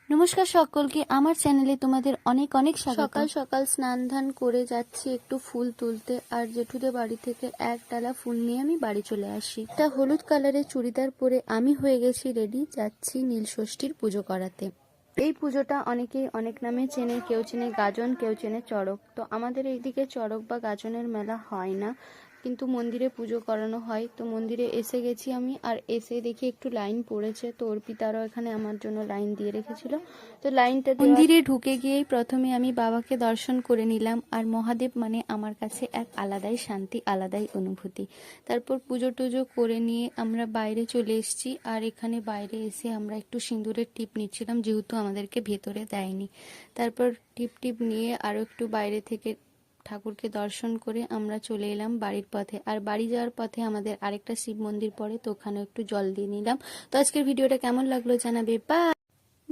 নমস্কার সকলকে, আমার চ্যানেলে তোমাদের অনেক অনেক স্বাগত। সকাল সকাল স্নান ধান করে যাচ্ছি একটু ফুল তুলতে, আর জেঠুদের বাড়ি থেকে এক ডালা ফুল নিয়ে আমি বাড়ি চলে আসি। একটা হলুদ কালারের চুড়িদার পরে আমি হয়ে গেছি রেডি, যাচ্ছি নীলষষ্ঠীর পুজো করাতে। এই পুজোটা অনেকেই অনেক নামে চেনে, কেউ চেনে গাজন, কেউ চেনে চড়ক। তো আমাদের এইদিকে চড়ক বা গাজনের মেলা হয় না, কিন্তু মন্দিরে পুজো করানো হয়। তো মন্দিরে এসে গেছি আমি, আর এসে দেখি একটু লাইন পড়েছে, তো অর্পিতারও এখানে আমার জন্য লাইন দিয়ে রেখেছিল। তো লাইনটা মন্দিরে ঢুকে গিয়েই প্রথমে আমি বাবাকে দর্শন করে নিলাম, আর মহাদেব মানে আমার কাছে এক আলাদাই শান্তি, আলাদাই অনুভূতি। তারপর পুজো টুজো করে নিয়ে আমরা বাইরে চলে এসেছি, আর এখানে বাইরে এসে আমরা একটু সিঁদুরের টিপ নিচ্ছিলাম, যেহেতু আমাদেরকে ভেতরে দেয়নি। তারপর টিপ নিয়ে আরও একটু বাইরে থেকে ঠাকুরকে দর্শন করে আমরা চলে এলাম বাড়ির পথে। আর বাড়ি যাওয়ার পথে আমাদের আরেকটা শিব মন্দির পড়ে, তো ওখানে একটু জল দিয়ে নিলাম। তো আজকের ভিডিওটা কেমন লাগলো জানাবে। বাই।